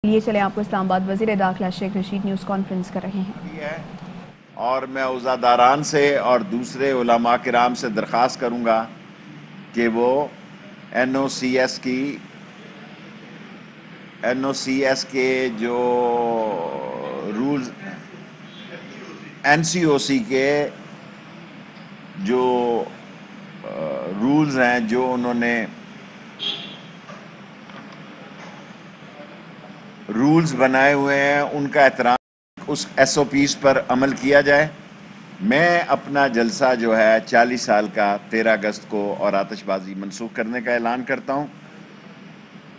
یہ چلے آپ کو اسلام آباد وزیر داخلہ شیخ رشید نیوز کانفرنس کر رہے ہیں اور میں عزاداران سے اور دوسرے علماء کرام سے درخواست کروں گا کہ وہ این او سی ایس کے جو رولز این سی او سی کے جو رولز ہیں جو انہوں نے رولز بنائے ہوئے ہیں ان کا احترام اس ایس او پیز پر عمل کیا جائے۔ میں اپنا جلسہ جو ہے 40 سال کا 13 اگست کو اور آتش بازی منسوخ کرنے کا اعلان کرتا ہوں۔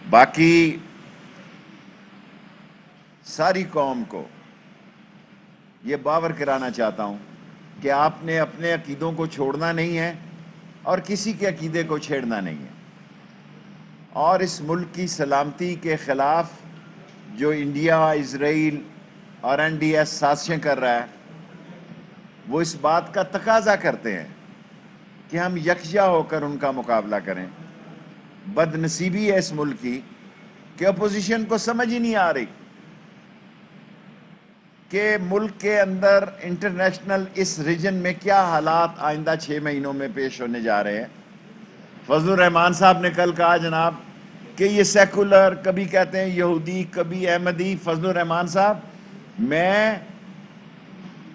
باقی ساری قوم کو یہ باور کرانا چاہتا ہوں کہ آپ نے اپنے عقیدوں کو چھوڑنا نہیں ہے اور کسی کے عقیدے کو چھیڑنا نہیں ہے، اور اس ملک کی سلامتی کے خلاف جو انڈیا، اسرائیل اور این ڈی ایس سازشیں کر رہا ہے وہ اس بات کا تقاضا کرتے ہیں کہ ہم یکجا ہو کر ان کا مقابلہ کریں۔ بد نصیبی ہے اس ملک کی کہ اپوزیشن کو سمجھ ہی نہیں آ رہی کہ ملک کے اندر انٹرنیشنل اس ریجن میں کیا حالات آئندہ 6 مہینوں میں پیش ہونے جا رہے ہیں۔ فضل الرحمان صاحب نے کل کہا جناب کہ یہ سیکولر، کبھی کہتے ہیں یہودی، کبھی احمدی۔ فضل الرحمان صاحب، میں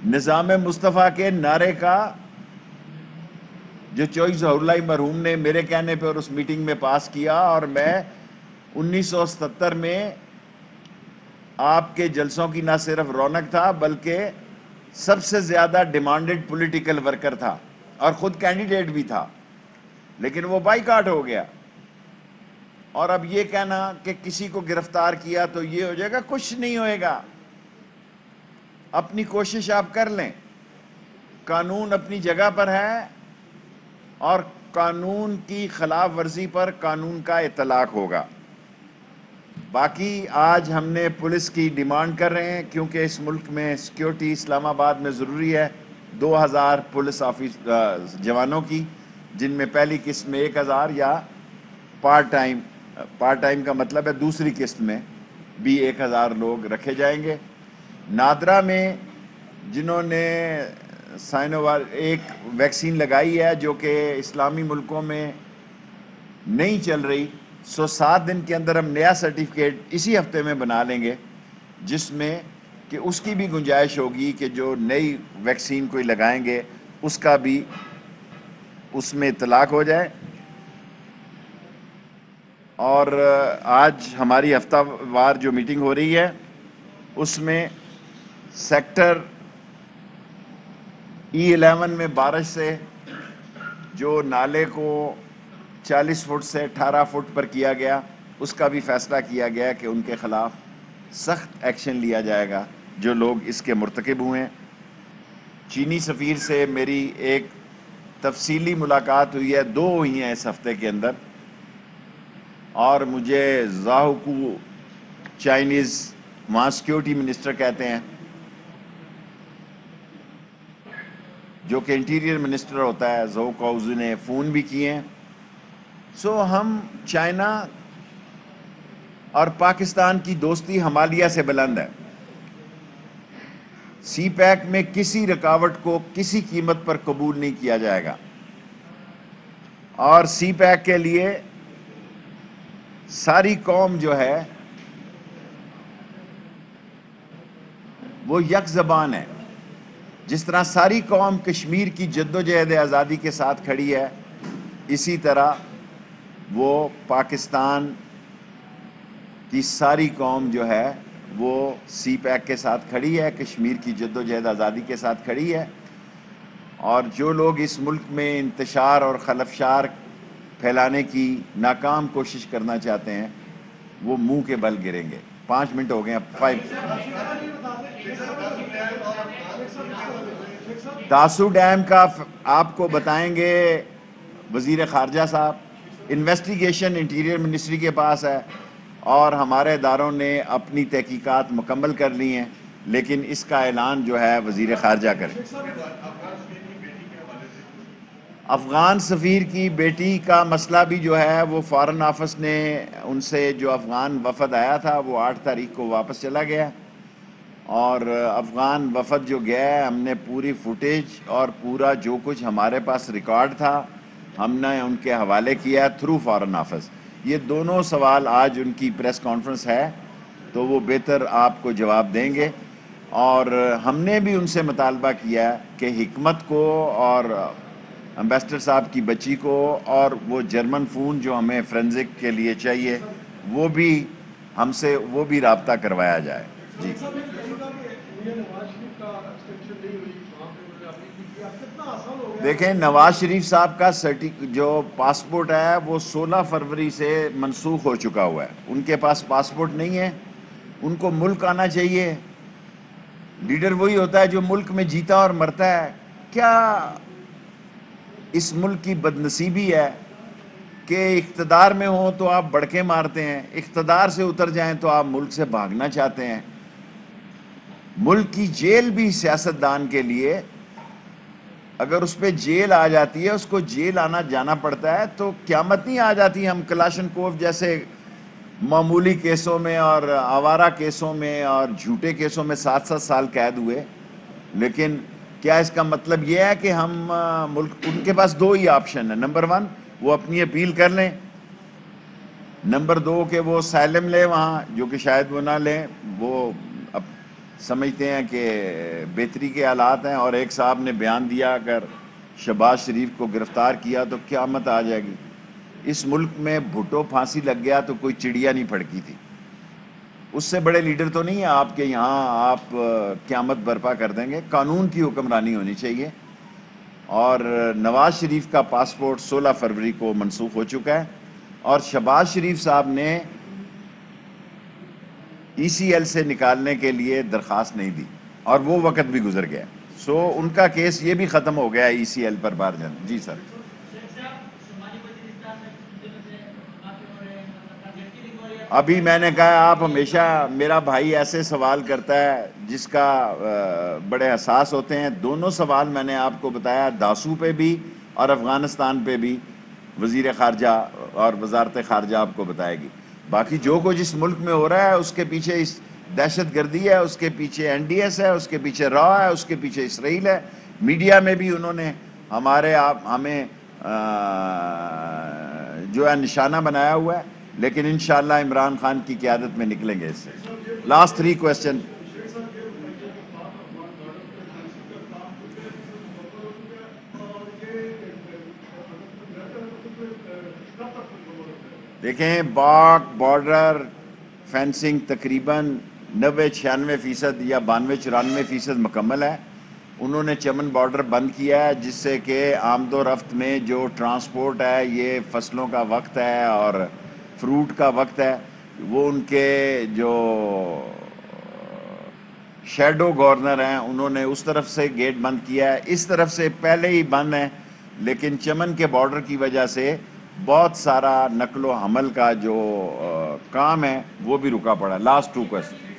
نظام مصطفیٰ کے نعرے کا جو چوئی ظہور اللہ مرحوم نے میرے کہنے پہ اور اس میٹنگ میں پاس کیا، اور میں 1977 میں آپ کے جلسوں کی نہ صرف رونق تھا بلکہ سب سے زیادہ ڈیمانڈڈ پولیٹیکل ورکر تھا اور خود کینڈیڈیٹ بھی تھا، لیکن وہ بائیکاٹ ہو گیا۔ اور اب یہ کہنا کہ کسی کو گرفتار کیا تو یہ ہو جائے گا، کچھ نہیں ہوئے گا۔ اپنی کوشش آپ کر لیں، قانون اپنی جگہ پر ہے اور قانون کی خلاف ورزی پر قانون کا اطلاق ہوگا۔ باقی آج ہم نے پولیس کی ڈیمانڈ کر رہے ہیں کیونکہ اس ملک میں سیکیورٹی اسلام آباد میں ضروری ہے، 2000 پولیس جوانوں کی، جن میں پہلی قسط میں 1000 یا پارٹ ٹائم کا مطلب ہے دوسری قسط میں بھی 1000 لوگ رکھے جائیں گے۔ نادرا میں جنہوں نے ایک ویکسین لگائی ہے جو کہ اسلامی ملکوں میں نہیں چل رہی، 7 دن کے اندر ہم نیا سرٹیفکیٹ اسی ہفتے میں بنا لیں گے جس میں کہ اس کی بھی گنجائش ہوگی کہ جو نئی ویکسین کوئی لگائیں گے اس کا بھی اس میں اطلاق ہو جائے۔ اور آج ہماری ہفتہ وار جو میٹنگ ہو رہی ہے اس میں سیکٹر E11 میں بارش سے جو نالے کو 40 فٹ سے 18 فٹ پر کیا گیا، اس کا بھی فیصلہ کیا گیا کہ ان کے خلاف سخت ایکشن لیا جائے گا جو لوگ اس کے مرتکب ہوئے ہیں۔ چینی سفیر سے میری ایک تفصیلی ملاقات ہوئی ہے، 2 ہوئی ہیں اس ہفتے کے اندر، اور مجھے زاہوکو چائنیز وہاں سیکیورٹی منسٹر کہتے ہیں جو کہ انٹیریئر منسٹر ہوتا ہے، زو کوزو نے فون بھی کیے ہیں۔ ہم چائنا اور پاکستان کی دوستی ہمالیہ سے بلند ہے۔ سی پیک میں کسی رکاوٹ کو کسی قیمت پر قبول نہیں کیا جائے گا، اور سی پیک کے لیے ساری قوم جو ہے وہ یک زبان ہے۔ جس طرح ساری قوم کشمیر کی جدوجہد آزادی کے ساتھ کھڑی ہے، اسی طرح وہ پاکستان کی ساری قوم جو ہے وہ سی پیک کے ساتھ کھڑی ہے، کشمیر کی جدوجہد آزادی کے ساتھ کھڑی ہے۔ اور جو لوگ اس ملک میں انتشار اور خلفشار پھیلانے کی ناکام کوشش کرنا چاہتے ہیں وہ منہ کے بل گریں گے۔ 5 منٹ ہو گئے ہیں۔ داسو ڈیم کا آپ کو بتائیں گے وزیر خارجہ صاحب، انویسٹیگیشن انٹیریئر منسٹری کے پاس ہے اور ہمارے اداروں نے اپنی تحقیقات مکمل کر لی ہیں، لیکن اس کا اعلان جو ہے وزیر خارجہ کریں۔ افغان سفیر کی بیٹی کا مسئلہ بھی جو ہے وہ فارن آفس نے ان سے جو افغان وفد آیا تھا وہ 8 تاریخ کو واپس چلا گیا، اور افغان وفد جو گیا ہے ہم نے پوری فوٹیج اور پورا جو کچھ ہمارے پاس ریکارڈ تھا ہم نے ان کے حوالے کیا تھرو فارن آفس۔ یہ دونوں سوال آج ان کی پریس کانفرنس ہے تو وہ بہتر آپ کو جواب دیں گے، اور ہم نے بھی ان سے مطالبہ کیا کہ حکمت کو اور امبیسڈر صاحب کی بچی کو اور وہ جرمن فون جو ہمیں فرینزک کے لیے چاہیے وہ بھی ہم سے وہ بھی رابطہ کروایا جائے۔ جی دیکھیں، نواز شریف صاحب کا جو پاسپورٹ ہے وہ 16 فروری سے منسوخ ہو چکا ہوا ہے، ان کے پاس پاسپورٹ نہیں ہے، ان کو ملک آنا چاہیے۔ لیڈر وہی ہوتا ہے جو ملک میں جیتا اور مرتا ہے۔ کیا اس ملک کی بدنصیبی ہے کہ اقتدار میں ہوں تو آپ بڑکے مارتے ہیں، اقتدار سے اتر جائیں تو آپ ملک سے بھاگنا چاہتے ہیں۔ ملک کی جیل بھی سیاستدان کے لیے اگر اس پہ جیل آ جاتی ہے، اس کو جیل آنا جانا پڑتا ہے تو قیامت نہیں آ جاتی۔ ہم کلاشنکوف جیسے معمولی کیسوں میں اور آوارہ کیسوں میں اور جھوٹے کیسوں میں 7 سال قید ہوئے، لیکن کیا اس کا مطلب یہ ہے کہ ہم ملک ان کے پاس 2 ہی آپشن ہیں۔ نمبر 1 وہ اپنی اپیل کر لیں، نمبر 2 کہ وہ سائلم لیں وہاں، جو کہ شاید وہ نہ لیں، وہ اب سمجھتے ہیں کہ بہتری کے حالات ہیں۔ اور ایک صاحب نے بیان دیا اگر شہباز شریف کو گرفتار کیا تو قیامت آ جائے گی۔ اس ملک میں بھٹو پھانسی لگ گیا تو کوئی چڑیا نہیں پھڑکی تھی، اس سے بڑے لیڈر تو نہیں ہیں آپ کے یہاں آپ قیامت برپا کر دیں گے۔ قانون کی حکمرانی ہونی چاہیے، اور نواز شریف کا پاسپورٹ 16 فروری کو منسوخ ہو چکا ہے، اور شہباز شریف صاحب نے ای سی ایل سے نکالنے کے لیے درخواست نہیں دی، اور وہ وقت بھی گزر گیا۔ سو ان کا کیس یہ بھی ختم ہو گیا ای سی ایل پر بار جان۔ جی سر، ابھی میں نے کہا آپ ہمیشہ میرا بھائی ایسے سوال کرتا ہے جس کا بڑے حساس ہوتے ہیں۔ دونوں سوال میں نے آپ کو بتایا، داسو پہ بھی اور افغانستان پہ بھی وزیر خارجہ اور وزارت خارجہ آپ کو بتائے گی۔ باقی جو کچھ اس ملک میں ہو رہا ہے اس کے پیچھے اس دہشت گردی ہے، اس کے پیچھے این ڈی ایس ہے، اس کے پیچھے را ہے، اس کے پیچھے اسرائیل ہے۔ میڈیا میں بھی انہوں نے ہمیں جو ہے نشانہ بنایا ہوا ہے، لیکن انشاءاللہ عمران خان کی قیادت میں نکلیں گے اس سے۔ Last 3 question. دیکھیں، باغ بارڈر فینسنگ تقریباً 90-96% یا 92-94% مکمل ہے۔ انہوں نے چمن بارڈر بند کیا ہے، جس سے کہ آمد و رفت میں جو ٹرانسپورٹ ہے، یہ فصلوں کا وقت ہے اور فروٹ کا وقت ہے، وہ ان کے جو شیڈو گورنر ہیں انہوں نے اس طرف سے گیٹ بند کیا ہے، اس طرف سے پہلے ہی بند ہے، لیکن چمن کے بارڈر کی وجہ سے بہت سارا نقل و حمل کا جو کام ہے وہ بھی رکا پڑا ہے۔ Last 2 question.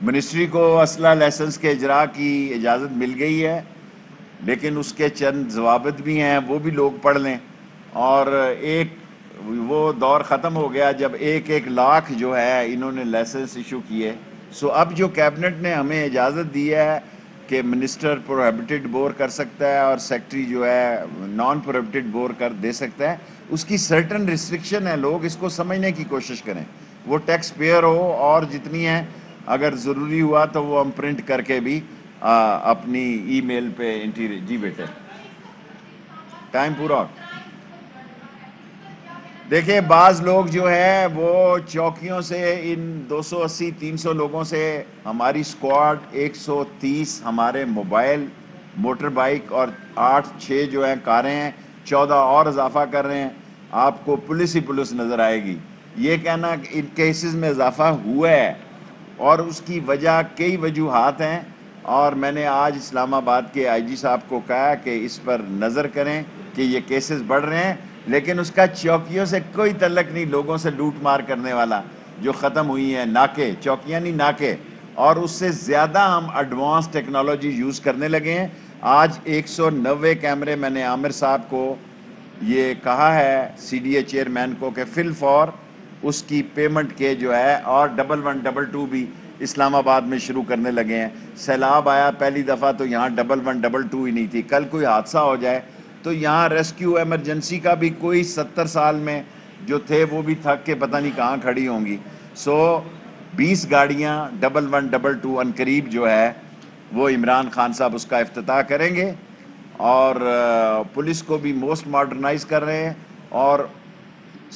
منسٹری کو اسلحہ لائسنس کے اجراء کی اجازت مل گئی ہے، لیکن اس کے چند ضوابط بھی ہیں، وہ بھی لوگ پڑھ لیں۔ اور ایک وہ دور ختم ہو گیا جب 1 لاکھ جو ہے انہوں نے لائسنس ایشو کیے۔ سو اب جو کیبنٹ نے ہمیں اجازت دی ہے کہ منسٹر پروہیبٹڈ بور کر سکتا ہے اور سیکٹری جو ہے نان پروہیبٹڈ بور کر دے سکتا ہے، اس کی سرٹن ریسٹرکشن ہے۔ لوگ اس کو سمجھنے کی کوشش کریں، وہ ٹیکس پیئر ہو اور جتنی ہیں، اگر ضروری ہوا تو وہ ہم پرنٹ کر کے بھی اپنی ای میل پہ جی بیٹے ٹائم پورا۔ دیکھیں، بعض لوگ جو ہے وہ چوکیوں سے ان 280-300 لوگوں سے ہماری سکواڈ 130 ہمارے موبائل موٹر بائک اور 8-6 جو ہیں کاریں ہیں، 14 اور اضافہ کر رہے ہیں۔ آپ کو پولیس ہی پولیس نظر آئے گی۔ یہ کہنا کہ ان کیسز میں اضافہ ہوا ہے، اور اس کی وجہ کئی وجوہات ہیں، اور میں نے آج اسلام آباد کے آئی جی صاحب کو کہا کہ اس پر نظر کریں کہ یہ کیسز بڑھ رہے ہیں، لیکن اس کا چوکیوں سے کوئی تعلق نہیں۔ لوگوں سے لوٹ مار کرنے والا جو ختم ہوئی ہیں، ناکے، چوکیاں نہیں ناکے، اور اس سے زیادہ ہم ایڈوانس ٹیکنالوجی یوز کرنے لگے ہیں. آج 190 کیمرے میں نے عامر صاحب کو یہ کہا ہے سی ڈی اے چیئرمین کو کہ فل فور اس کی پیمنٹ کے جو ہے اور 1112 بھی اسلام آباد میں شروع کرنے لگے ہیں. سیلاب آیا پہلی دفعہ تو یہاں 1112 ہی نہیں تھی. کل کوئی حادثہ ہو جائے تو یہاں ریسکیو ایمرجنسی کا بھی کوئی 70 سال میں جو تھے وہ بھی تھک کے پتہ نہیں کہاں کھڑی ہوں گی. 20 گاڑیاں 1112 ان قریب جو ہے وہ عمران خان صاحب اس کا افتتاح کریں گے اور پولیس کو بھی موسٹ ماڈرنائز کر رہے ہیں. اور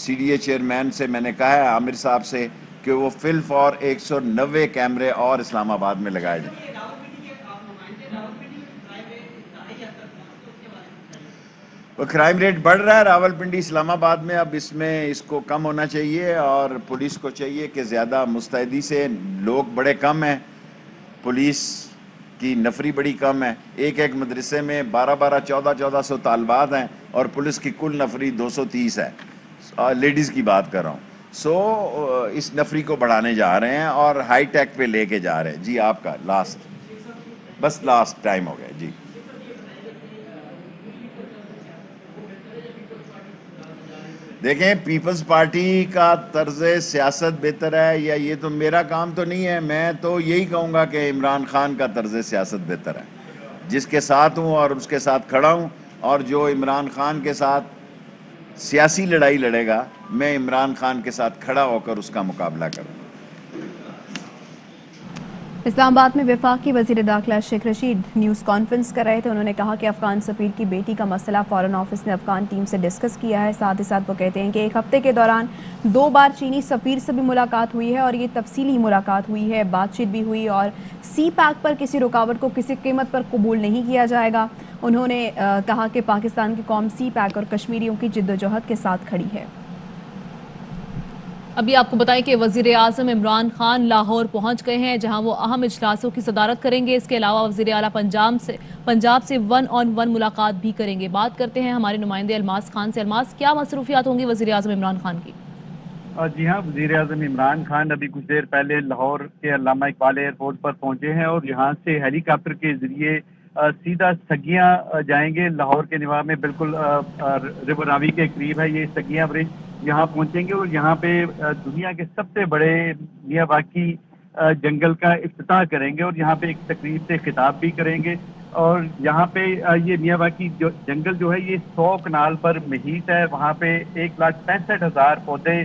سی ڈی اے چیئرمین سے میں نے کہا ہے عامر صاحب سے کہ وہ فل فور 190 کیمرے اور اسلام آباد میں لگائے جائیں. کرائم ریٹ بڑھ رہا ہے راولپنڈی اسلام آباد میں. اب اس کو کم ہونا چاہیے اور پولیس کو چاہیے کہ زیادہ مستعدی سے. لوگ بڑے کم ہیں, پولیس کی نفری بڑی کم ہے. ایک مدرسے میں 1400 طالبات ہیں اور پولیس کی کل نفری 230 ہے. لیڈیز کی بات کر رہا ہوں. اس نفری کو بڑھانے جا رہے ہیں اور ہائی ٹیک پہ لے کے جا رہے ہیں. جی آپ کا لاسٹ ٹائم ہو گیا. جی دیکھیں, پیپلز پارٹی کا طرز سیاست بہتر ہے یا یہ تو میرا کام تو نہیں ہے. میں تو یہی کہوں گا کہ عمران خان کا طرز سیاست بہتر ہے. جس کے ساتھ ہوں اور اس کے ساتھ کھڑا ہوں, اور جو عمران خان کے ساتھ سیاسی لڑائی لڑے گا میں عمران خان کے ساتھ کھڑا ہو کر اس کا مقابلہ کروں. اسلام آباد میں وفاقی وزیر داخلہ شیخ رشید نیوز کانفرنس کر رہے تھے. انہوں نے کہا کہ افغان سفیر کی بیٹی کا مسئلہ فارن آفس نے افغان ٹیم سے ڈسکس کیا ہے. ساتھ ہی ساتھ وہ کہتے ہیں کہ ایک ہفتے کے دوران 2 بار چینی سفیر سے بھی ملاقات ہوئی ہے اور یہ تفصیلی ملاقات ہوئی ہے, بات چیت بھی ہوئی, اور سی پیک پر کسی رکاوٹ کو کسی قیمت پر قبول نہیں کیا جائے گا. انہوں نے کہا کہ پاکستان کی قوم سی پیک اور کشمیریوں کی جدوجہد کے ساتھ کھڑی ہے. ابھی آپ کو بتائیں کہ وزیر اعظم عمران خان لاہور پہنچ گئے ہیں جہاں وہ اہم اجلاسوں کی صدارت کریں گے. اس کے علاوہ وزیر اعلیٰ پنجاب سے 1-on-1 ملاقات بھی کریں گے. بات کرتے ہیں ہمارے نمائندے الماس خان سے. الماس, کیا مصروفیات ہوں گی وزیر اعظم عمران خان کی؟ جی ہاں, وزیر اعظم عمران خان ابھی کچھ دیر پہلے لاہور کے علامہ اقبال ایئرپورٹ پر پہنچے ہیں اور یہاں سے ہیلی کاپٹر کے ذریعے سیدھا سگیاں جائیں گے. لاہور کے نواح میں بالکل ریور راوی کے قریب ہے یہ سگیاں برج. یہاں پہنچیں گے اور یہاں پہ دنیا کے سب سے بڑے میاں واقعی جنگل کا افتتاح کریں گے اور یہاں پہ ایک تقریب سے خطاب بھی کریں گے. اور یہاں پہ یہ میاں واقعی جنگل جو ہے یہ 100 کنال پر محیط ہے. وہاں پہ 1,65,000 پودے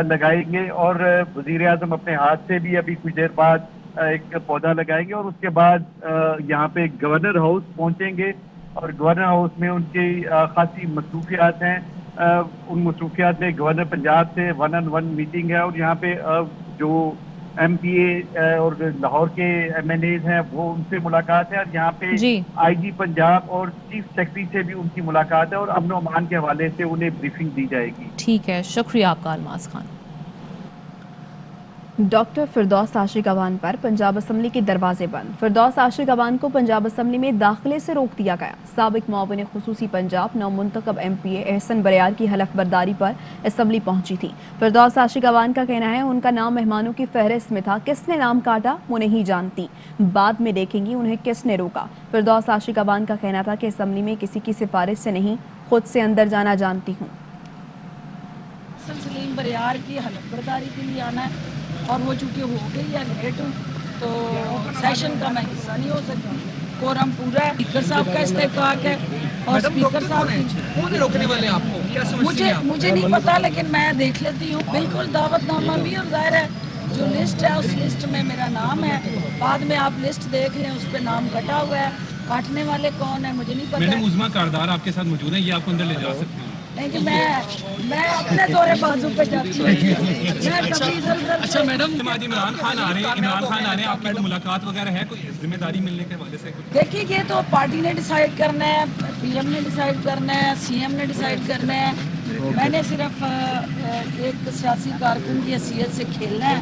لگائیں گے اور وزیر اعظم اپنے ہاتھ سے بھی ابھی کچھ دیر بعد ایک پودا لگائیں گے. اور اس کے بعد یہاں پہ گورنر ہاؤس پہنچیں گے اور گورنر ہاؤس میں ان کی خاصی مصروفیات ہیں. ان مصروفیات میں گورنر پنجاب سے 1-on-1 میٹنگ ہے اور یہاں پہ جو ایم پی اے اور لاہور کے ایم این ایز ہیں وہ ان سے ملاقات ہے. اور یہاں پہ آئی جی پنجاب اور چیف سیکرٹری سے بھی ان کی ملاقات ہے اور امن و امان کے حوالے سے انہیں بریفنگ دی جائے گی. ٹھیک ہے, شکریہ آپ کا الماس خان. ڈاکٹر فردوس عاشق اوان پر پنجاب اسمبلی کے دروازے بند. فردوس عاشق اوان کو پنجاب اسمبلی میں داخلے سے روک دیا گیا. سابق معاون خصوصی پنجاب نومنتخب ایم پی اے احسن بریار کی حلف برداری پر اسمبلی پہنچی تھی. فردوس عاشق اوان کا کہنا ہے ان کا نام مہمانوں کی فہرست میں تھا. کس نے نام کاٹا وہ نہیں جانتی, بعد میں دیکھیں گی انہیں کس نے روکا. فردوس عاشق اوان کا کہنا تھا کہ اسمبلی میں کسی کی سفارش سے نہیں, خود سے اندر جانا جانتی ہوں. سلیم بریار کی حلف برداری کے لیے آنا ہے اور وہ چونکہ ہو گئی یا لیٹ ہوں تو سیشن کا میں حصہ نہیں ہو سکتی. کورم پورا ہے. اسپیکر صاحب کا استحقاق ہے اور اسپیکر صاحب کون روکنے والے آپ کو مجھے نہیں پتا لیکن میں دیکھ لیتی ہوں. بالکل دعوت نامہ بھی اور ظاہر ہے جو لسٹ ہے اس لسٹ میں میرا نام ہے. بعد میں آپ لسٹ دیکھ لیں اس پہ نام کٹا ہوا ہے. کاٹنے والے کون ہیں مجھے نہیں پتا. میڈم عظمیٰ کاردار آپ کے ساتھ موجود ہیں, یہ آپ کو اندر لے جا سکتے ہیں. نہیں کہ میں اپنے دورے بازو پہ جاتی ہوں. میں کبھی ادھر اچھا میڈم, آج عمران خان آ رہے ہیں, آپ کی ملاقات وغیرہ ہے, کوئی ذمہ داری ملنے کے حوالے سے؟ دیکھیے یہ تو پارٹی نے ڈیسائیڈ کرنا ہے, پی ایم نے ڈیسائیڈ کرنا ہے, سی ایم نے ڈیسائیڈ کرنا ہے. میں نے صرف ایک سیاسی کارکن کی حیثیت سے کھیلنا ہے.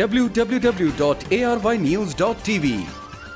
www.arYnews.tv।